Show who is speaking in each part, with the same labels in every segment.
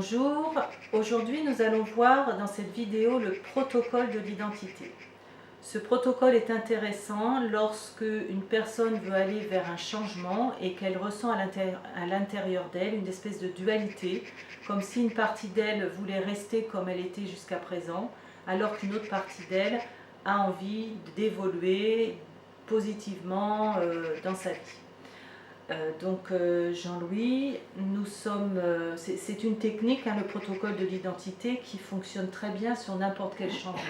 Speaker 1: Bonjour, aujourd'hui nous allons voir dans cette vidéo le protocole de l'identité. Ce protocole est intéressant lorsque une personne veut aller vers un changement et qu'elle ressent à l'intérieur d'elle une espèce de dualité, comme si une partie d'elle voulait rester comme elle était jusqu'à présent, alors qu'une autre partie d'elle a envie d'évoluer positivement dans sa vie. Jean-Louis, c'est une technique, le protocole de l'identité, qui fonctionne très bien sur n'importe quel changement.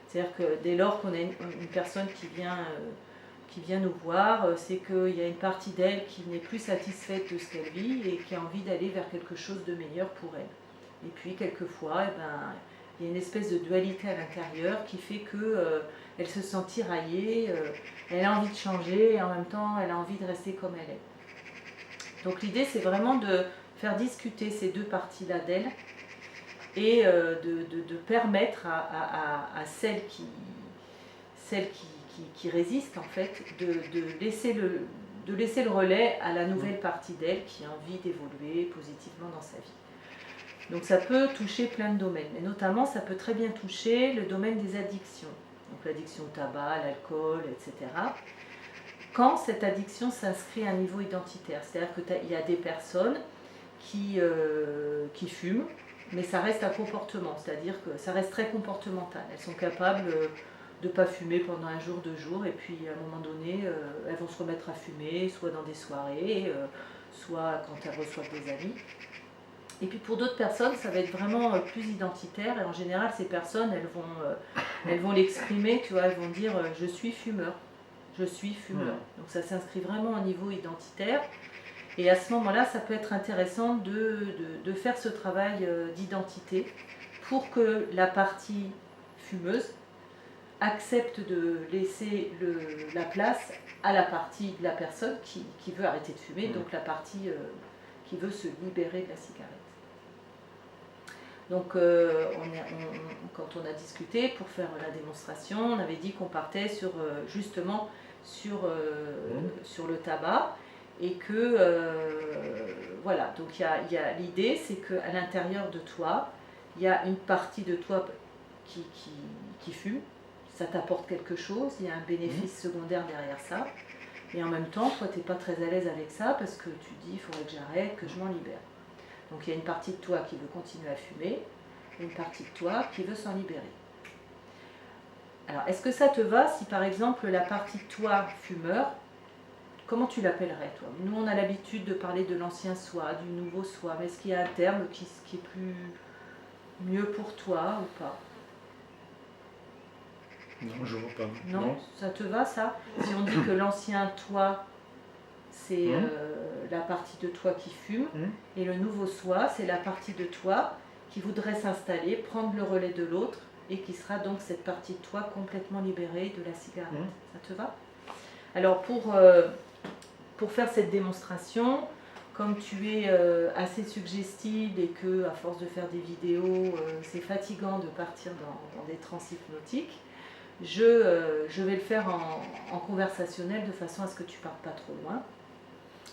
Speaker 1: C'est-à-dire que dès lors qu'on a une personne qui vient nous voir, c'est qu'il y a une partie d'elle qui n'est plus satisfaite de ce qu'elle vit et qui a envie d'aller vers quelque chose de meilleur pour elle. Et puis quelquefois, il y a une espèce de dualité à l'intérieur qui fait qu'elle se sent tiraillée, elle a envie de changer et en même temps elle a envie de rester comme elle est. Donc l'idée, c'est vraiment de faire discuter ces deux parties-là d'elle et de permettre à celle qui résiste en fait de laisser le relais à la nouvelle partie d'elle qui a envie d'évoluer positivement dans sa vie. Donc ça peut toucher plein de domaines, mais notamment ça peut très bien toucher le domaine des addictions, donc l'addiction au tabac, à l'alcool, etc. Quand cette addiction s'inscrit à un niveau identitaire, c'est-à-dire qu'il y a des personnes qui fument, mais ça reste un comportement, c'est-à-dire que ça reste très comportemental. Elles sont capables de ne pas fumer pendant un jour, 2 jours, et puis à un moment donné, elles vont se remettre à fumer, soit dans des soirées, soit quand elles reçoivent des amis. Et puis pour d'autres personnes, ça va être vraiment plus identitaire, et en général, ces personnes, elles vont l'exprimer, tu vois, elles vont dire « je suis fumeur ». Je suis fumeur. Donc ça s'inscrit vraiment au niveau identitaire. Et à ce moment-là, ça peut être intéressant de faire ce travail d'identité pour que la partie fumeuse accepte de laisser la place à la partie de la personne qui veut arrêter de fumer, donc la partie qui veut se libérer de la cigarette. Donc quand on a discuté pour faire la démonstration, on avait dit qu'on partait justement sur le tabac et que voilà, donc l'idée c'est qu'à l'intérieur de toi, il y a une partie de toi qui fume, ça t'apporte quelque chose, il y a un bénéfice secondaire derrière ça, et en même temps, toi tu n'es pas très à l'aise avec ça parce que tu dis il faudrait que j'arrête, que je m'en libère. Donc il y a une partie de toi qui veut continuer à fumer, et une partie de toi qui veut s'en libérer. Alors, est-ce que ça te va si par exemple la partie de toi fumeur, comment tu l'appellerais toi? Nous on a l'habitude de parler de l'ancien soi, du nouveau soi, mais est-ce qu'il y a un terme qui est mieux pour toi ou pas?
Speaker 2: Non, je vois pas.
Speaker 1: Non, ça te va ça? Si on dit que l'ancien toi, c'est la partie de toi qui fume, et le nouveau soi, c'est la partie de toi qui voudrait s'installer, prendre le relais de l'autre, et qui sera donc cette partie de toi complètement libérée de la cigarette. Ça te va? Alors pour faire cette démonstration, comme tu es assez suggestible et que à force de faire des vidéos, c'est fatigant de partir dans des trans hypnotiques, je vais le faire en conversationnel de façon à ce que tu partes pas trop loin.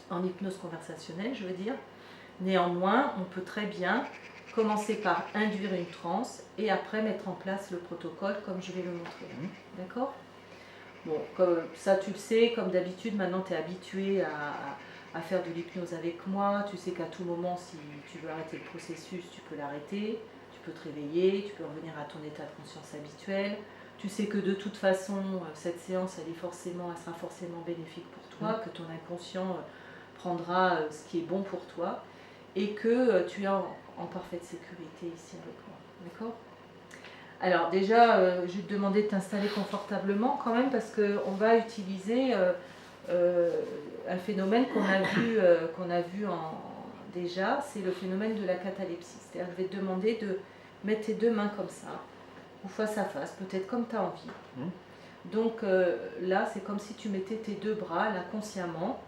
Speaker 1: En hypnose conversationnelle, je veux dire. Néanmoins, on peut très bien commencer par induire une transe et après mettre en place le protocole comme je vais le montrer. D'accord? Bon, comme ça tu le sais, comme d'habitude, maintenant tu es habitué à faire de l'hypnose avec moi. Tu sais qu'à tout moment, si tu veux arrêter le processus, tu peux l'arrêter. Tu peux te réveiller, tu peux revenir à ton état de conscience habituel. Tu sais que de toute façon, cette séance, elle sera forcément bénéfique pour toi, que ton inconscient prendra ce qui est bon pour toi et que tu es en parfaite sécurité ici avec moi. D'accord? Alors déjà, je vais te demander de t'installer confortablement quand même parce qu'on va utiliser un phénomène qu'on a vu déjà, c'est le phénomène de la catalepsie. C'est-à-dire je vais te demander de mettre tes 2 mains comme ça, ou face à face, peut-être comme tu as envie. Donc là, c'est comme si tu mettais tes 2 bras là consciemment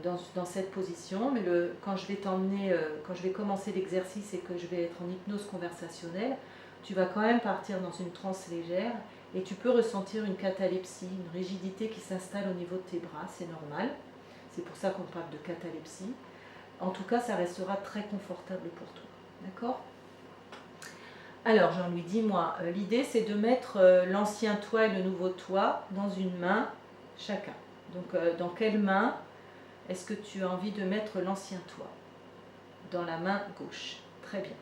Speaker 1: dans cette position, mais quand je vais commencer l'exercice et que je vais être en hypnose conversationnelle, tu vas quand même partir dans une transe légère et tu peux ressentir une catalepsie, une rigidité qui s'installe au niveau de tes bras, c'est normal, c'est pour ça qu'on parle de catalepsie. En tout cas, ça restera très confortable pour toi. D'accord? Alors, Jean-Louis, dis-moi, l'idée c'est de mettre l'ancien toit et le nouveau toit dans une main chacun. Donc, dans quelle main est-ce que tu as envie de mettre l'ancien toit? Dans la main gauche. Très bien.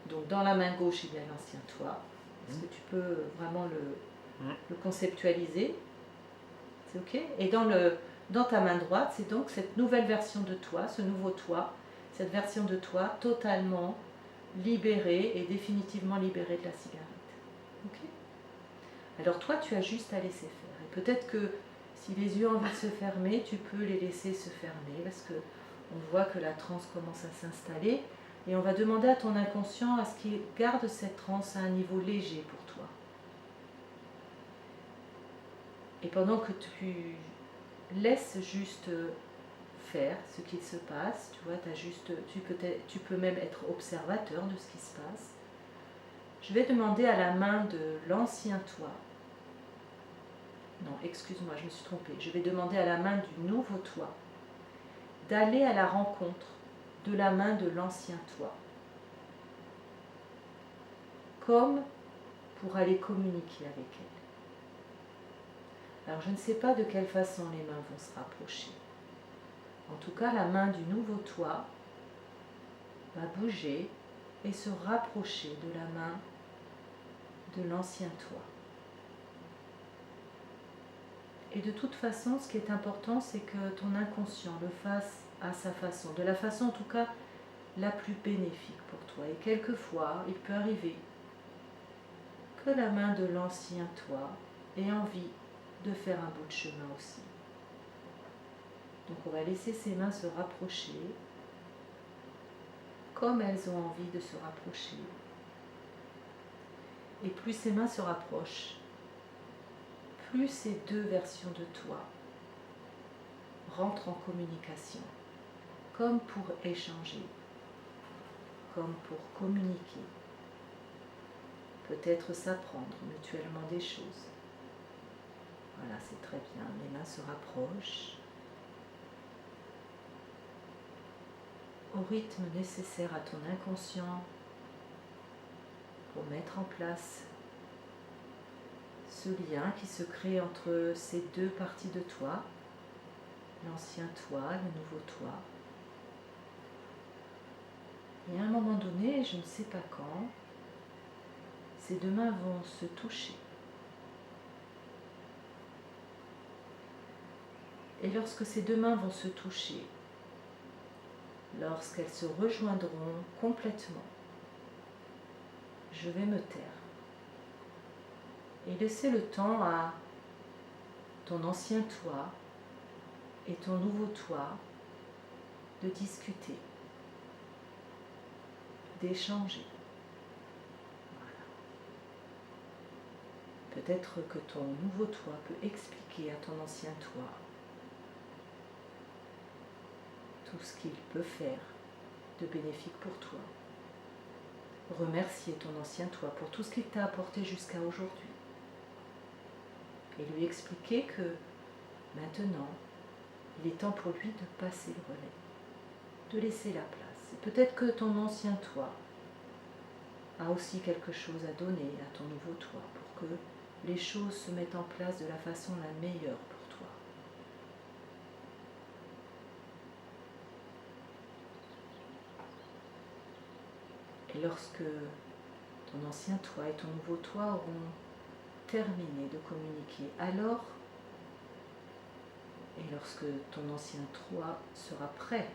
Speaker 1: Donc, dans la main gauche, il y a l'ancien toit. Est-ce que tu peux vraiment le conceptualiser? C'est OK? Et dans ta main droite, c'est donc cette nouvelle version de toi, ce nouveau toi, cette version de toi totalement libérée et définitivement libérée de la cigarette. OK? Alors toi, tu as juste à laisser faire. Et peut-être que si les yeux ont envie de se fermer, tu peux les laisser se fermer parce que on voit que la transe commence à s'installer et on va demander à ton inconscient à ce qu'il garde cette transe à un niveau léger pour toi. Et pendant que tu laisses juste faire ce qu'il se passe, tu vois, tu peux même être observateur de ce qui se passe. Je vais demander à la main de l'ancien toi, non, excuse-moi, je me suis trompée, je vais demander à la main du nouveau toi d'aller à la rencontre de la main de l'ancien toi, comme pour aller communiquer avec elle. Alors je ne sais pas de quelle façon les mains vont se rapprocher. En tout cas, la main du nouveau toi va bouger et se rapprocher de la main de l'ancien toi. Et de toute façon, ce qui est important, c'est que ton inconscient le fasse à sa façon, de la façon en tout cas la plus bénéfique pour toi. Et quelquefois, il peut arriver que la main de l'ancien toi ait envie de faire un bout de chemin aussi. Donc on va laisser ces mains se rapprocher comme elles ont envie de se rapprocher. Et plus ces mains se rapprochent, plus ces deux versions de toi rentrent en communication, comme pour échanger, comme pour communiquer, peut-être s'apprendre mutuellement des choses. Voilà, c'est très bien, les mains se rapprochent au rythme nécessaire à ton inconscient pour mettre en place ce lien qui se crée entre ces deux parties de toi, l'ancien toi, le nouveau toi. Et à un moment donné, je ne sais pas quand, ces deux mains vont se toucher. Et lorsque ces deux mains vont se toucher, lorsqu'elles se rejoindront complètement, je vais me taire et laisser le temps à ton ancien toi et ton nouveau toi de discuter, d'échanger. Voilà. Peut-être que ton nouveau toi peut expliquer à ton ancien toi tout ce qu'il peut faire de bénéfique pour toi. Remercier ton ancien toi pour tout ce qu'il t'a apporté jusqu'à aujourd'hui. Et lui expliquer que maintenant, il est temps pour lui de passer le relais, de laisser la place. Et peut-être que ton ancien toi a aussi quelque chose à donner à ton nouveau toi pour que les choses se mettent en place de la façon la meilleure pour toi. Et lorsque ton ancien toi et ton nouveau toi auront terminé de communiquer, alors, et lorsque ton ancien toi sera prêt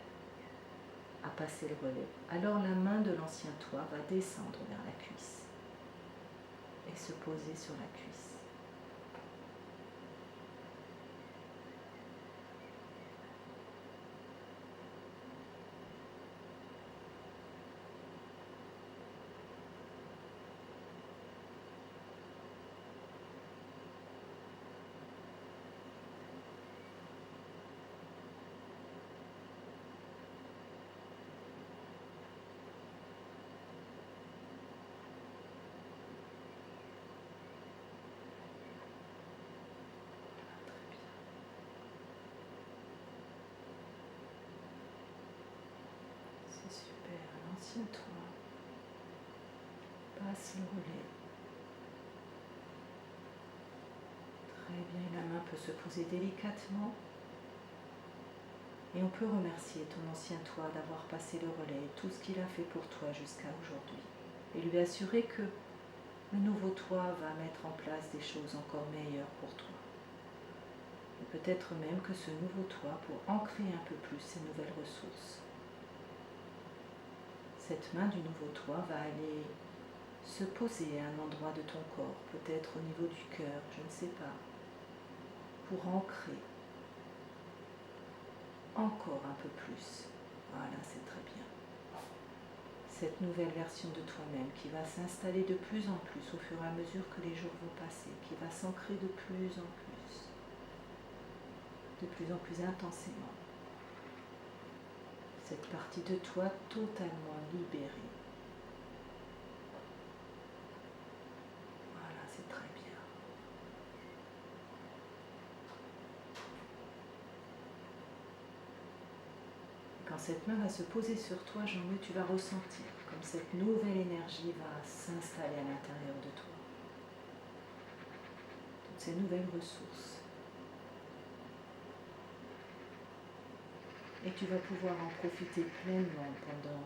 Speaker 1: à passer le relais, alors la main de l'ancien toi va descendre vers la cuisse et se poser sur la cuisse. l'ancien toi. Passe le relais. Très bien, la main peut se poser délicatement. Et on peut remercier ton ancien toi d'avoir passé le relais et tout ce qu'il a fait pour toi jusqu'à aujourd'hui. Et lui assurer que le nouveau toi va mettre en place des choses encore meilleures pour toi. Et peut-être même que ce nouveau toi, pour ancrer un peu plus ces nouvelles ressources, cette main du nouveau toi va aller se poser à un endroit de ton corps, peut-être au niveau du cœur, je ne sais pas, pour ancrer encore un peu plus. Voilà, c'est très bien. Cette nouvelle version de toi-même qui va s'installer de plus en plus au fur et à mesure que les jours vont passer, qui va s'ancrer de plus en plus intensément. Cette partie de toi totalement libérée. Voilà, c'est très bien. Quand cette main va se poser sur toi, Jean-Louis, tu vas ressentir comme cette nouvelle énergie va s'installer à l'intérieur de toi. Toutes ces nouvelles ressources. Et tu vas pouvoir en profiter pleinement pendant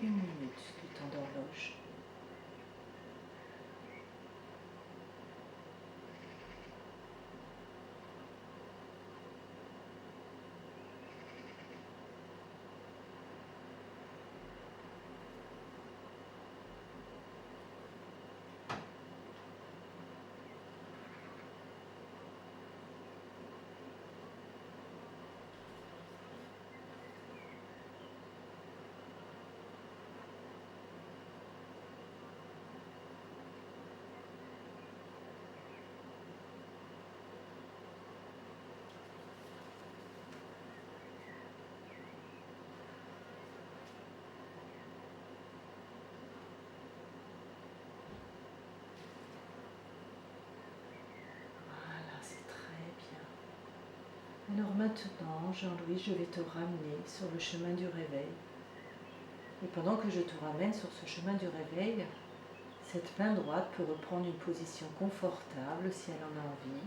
Speaker 1: 1 minute du temps d'horloge. Alors maintenant, Jean-Louis, je vais te ramener sur le chemin du réveil. Et pendant que je te ramène sur ce chemin du réveil, cette main droite peut reprendre une position confortable si elle en a envie.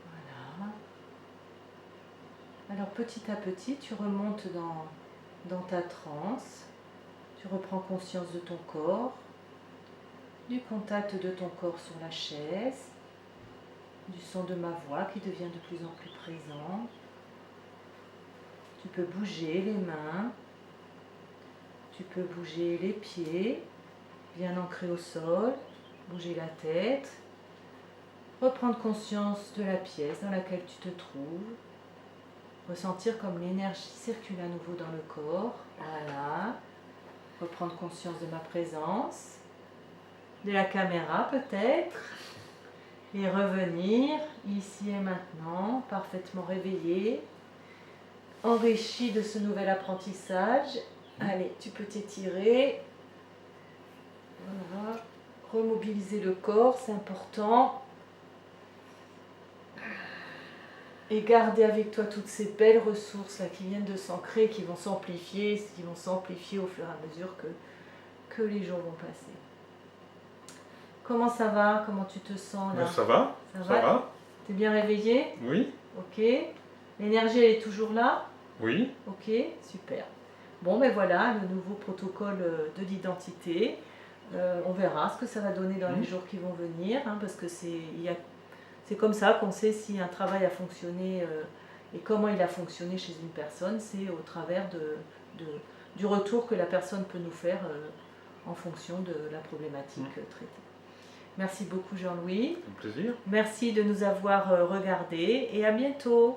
Speaker 1: Voilà. Alors petit à petit, tu remontes dans ta transe. Tu reprends conscience de ton corps, du contact de ton corps sur la chaise, du son de ma voix qui devient de plus en plus présent. Tu peux bouger les mains, tu peux bouger les pieds, bien ancrés au sol, bouger la tête, reprendre conscience de la pièce dans laquelle tu te trouves, ressentir comme l'énergie circule à nouveau dans le corps, voilà, reprendre conscience de ma présence, de la caméra peut-être, et revenir ici et maintenant, parfaitement réveillé, enrichi de ce nouvel apprentissage. Allez, tu peux t'étirer, voilà, remobiliser le corps, c'est important, et garder avec toi toutes ces belles ressources là qui viennent de s'ancrer, qui vont s'amplifier au fur et à mesure que les jours vont passer. Comment ça va? Comment tu te sens là?
Speaker 2: Ça va. Ça va.
Speaker 1: T'es bien réveillé?
Speaker 2: Oui.
Speaker 1: Ok. L'énergie, elle est toujours là?
Speaker 2: Oui.
Speaker 1: Ok, super. Bon, ben voilà, le nouveau protocole de l'identité. On verra ce que ça va donner dans les jours qui vont venir, hein, parce que c'est comme ça qu'on sait si un travail a fonctionné et comment il a fonctionné chez une personne. C'est au travers du retour que la personne peut nous faire en fonction de la problématique traitée. Merci beaucoup Jean-Louis.
Speaker 2: Un plaisir.
Speaker 1: Merci de nous avoir regardés et à bientôt.